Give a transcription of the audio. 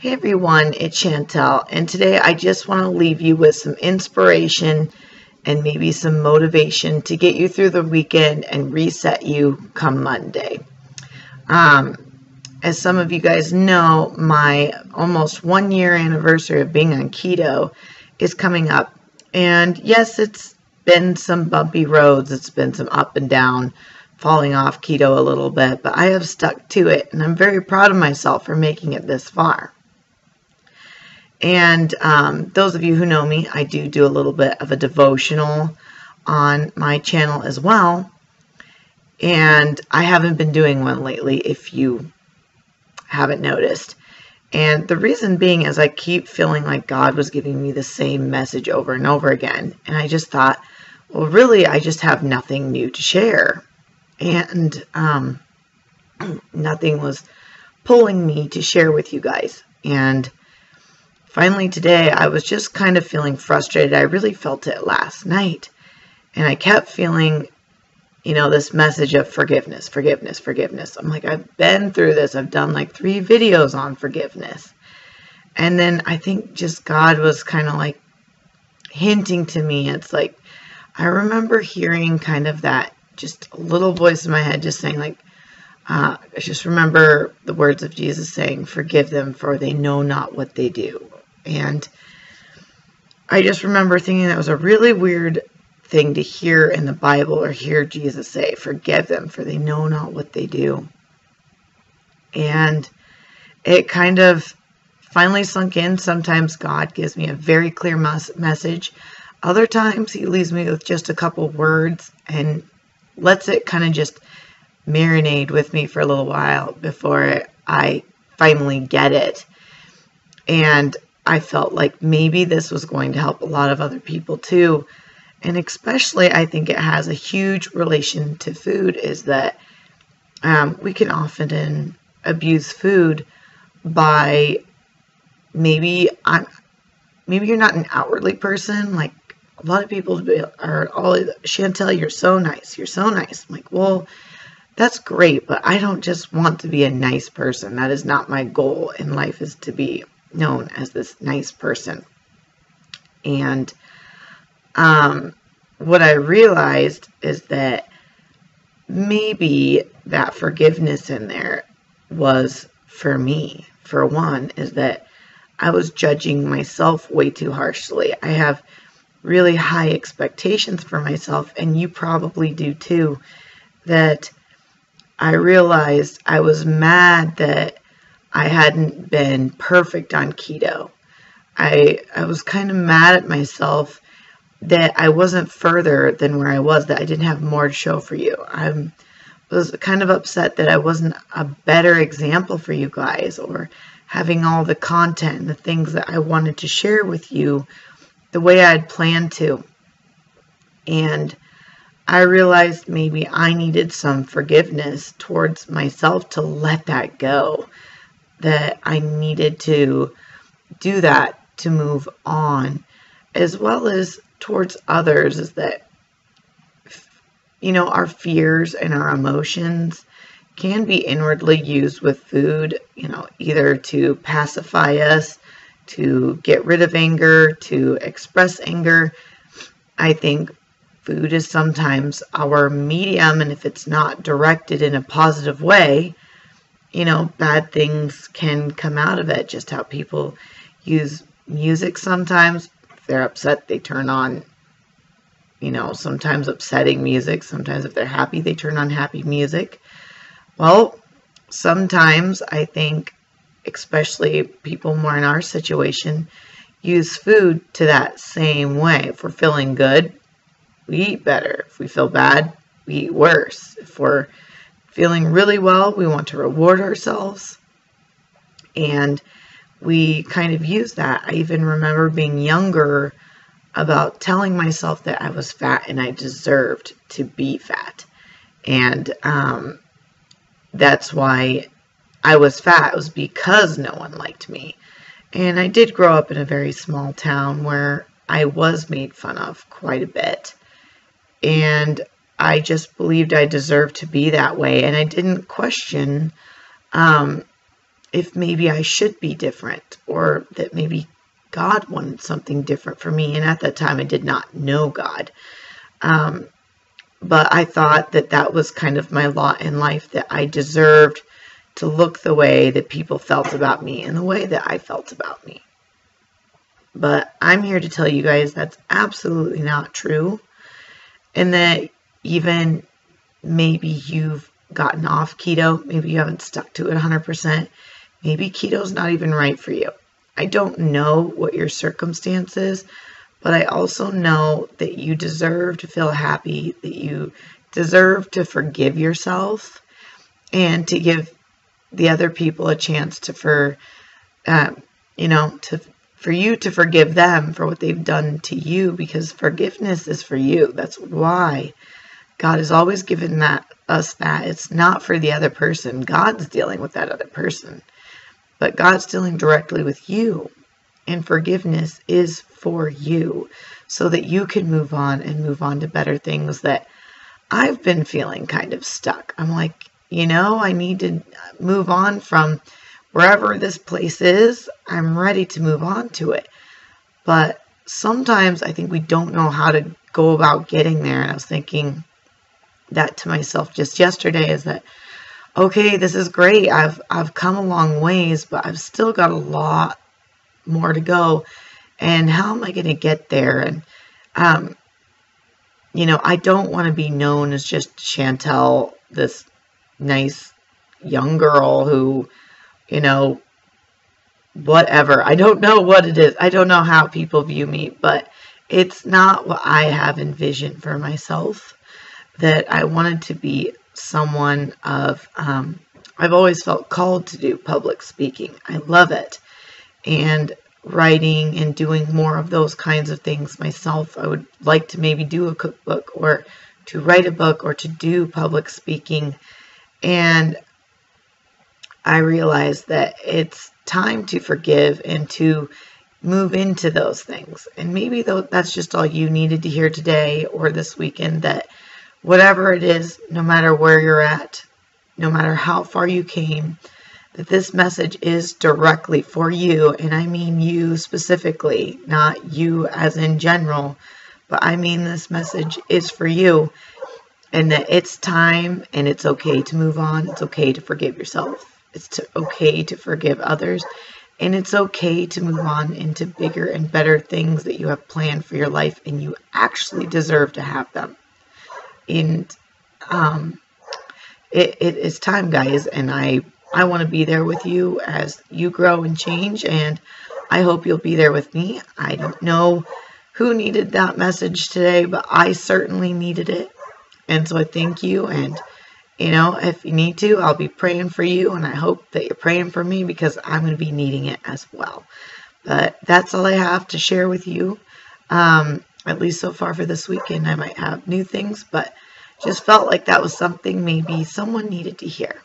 Hey everyone, it's Chantel, and today I just want to leave you with some inspiration and maybe some motivation to get you through the weekend and reset you come Monday. As some of you guys know, my almost 1 year anniversary of being on keto is coming up. And yes, it's been some bumpy roads, it's been some up and down, falling off keto a little bit, but I have stuck to it, and I'm very proud of myself for making it this far. And those of you who know me, I do a little bit of a devotional on my channel as well. And I haven't been doing one lately, if you haven't noticed. And the reason being is I keep feeling like God was giving me the same message over and over again. And I just thought, well, really, I just have nothing new to share. And nothing was pulling me to share with you guys. And finally today, I was just kind of feeling frustrated. I really felt it last night. And I kept feeling, this message of forgiveness, forgiveness, forgiveness. I'm like, I've been through this. I've done like 3 videos on forgiveness. And then I think just God was kind of like hinting to me. It's like, I remember hearing kind of that, just a little voice in my head just saying like, I just remember the words of Jesus saying, forgive them for they know not what they do. And I just remember thinking that was a really weird thing to hear in the Bible, or hear Jesus say, forgive them for they know not what they do. And it kind of finally sunk in. Sometimes God gives me a very clear message. Other times he leaves me with just a couple words and lets it kind of just marinate with me for a little while before I finally get it. And I felt like maybe this was going to help a lot of other people too. And especially, I think it has a huge relation to food, is that we can often abuse food by maybe you're not an outwardly person. Like a lot of people are all, Chantel, you're so nice. You're so nice. I'm like, well, that's great, but I don't just want to be a nice person. That is not my goal in life, is to be known as this nice person. And what I realized is that maybe that forgiveness in there was for me. For one, is that I was judging myself way too harshly. I have really high expectations for myself, and you probably do too, that I realized I was mad that I hadn't been perfect on keto. I was kind of mad at myself that I wasn't further than where I was, that I didn't have more to show for you. I was kind of upset that I wasn't a better example for you guys, or having all the content and the things that I wanted to share with you the way I had planned to. And I realized maybe I needed some forgiveness towards myself to let that go. That I needed to do that to move on, as well as towards others, is that, our fears and our emotions can be inwardly used with food, either to pacify us, to get rid of anger, to express anger. I think food is sometimes our medium, and if it's not directed in a positive way, bad things can come out of it. Just how people use music sometimes. If they're upset, they turn on, sometimes upsetting music. Sometimes if they're happy, they turn on happy music. Well, sometimes I think, especially people more in our situation, use food to that same way. If we're feeling good, we eat better. If we feel bad, we eat worse. If we're feeling really well, we want to reward ourselves. And we kind of use that. I even remember being younger about telling myself that I was fat and I deserved to be fat. And that's why I was fat. It was because no one liked me. And I did grow up in a very small town where I was made fun of quite a bit. And I just believed I deserved to be that way. And I didn't question if maybe I should be different, or that maybe God wanted something different for me. And at that time, I did not know God. But I thought that that was kind of my lot in life, that I deserved to look the way that people felt about me and the way that I felt about me. But I'm here to tell you guys that's absolutely not true. And that even maybe you've gotten off keto, maybe you haven't stuck to it 100%, maybe keto's not even right for you. I don't know what your circumstance is, but I also know that you deserve to feel happy, that you deserve to forgive yourself, and to give the other people a chance to for you to forgive them for what they've done to you, because forgiveness is for you. That's why God has always given us that. It's not for the other person. God's dealing with that other person, but God's dealing directly with you. And forgiveness is for you, so that you can move on and move on to better things. That I've been feeling kind of stuck. I'm like, I need to move on from wherever this place is. I'm ready to move on to it. But sometimes I think we don't know how to go about getting there. And I was thinking that to myself just yesterday, is that, okay, this is great. I've come a long ways, but I've still got a lot more to go. And how am I going to get there? And, I don't want to be known as just Chantel, this nice young girl who, whatever. I don't know what it is. I don't know how people view me, but it's not what I have envisioned for myself. That I wanted to be someone of, I've always felt called to do public speaking. I love it. And writing and doing more of those kinds of things myself. I would like to maybe do a cookbook, or to write a book, or to do public speaking. And I realized that it's time to forgive and to move into those things. And maybe that's just all you needed to hear today or this weekend, that whatever it is, no matter where you're at, no matter how far you came, that this message is directly for you. And I mean you specifically, not you as in general, but I mean this message is for you. And that it's time, and it's okay to move on. It's okay to forgive yourself. It's okay to forgive others. And it's okay to move on into bigger and better things that you have planned for your life, and you actually deserve to have them. And it is time, guys, and I want to be there with you as you grow and change, and I hope you'll be there with me. I don't know who needed that message today, but I certainly needed it. And so I thank you, and if you need to, I'll be praying for you, and I hope that you're praying for me, because I'm going to be needing it as well. But that's all I have to share with you, at least so far for this weekend. I might have new things, but just felt like that was something maybe someone needed to hear.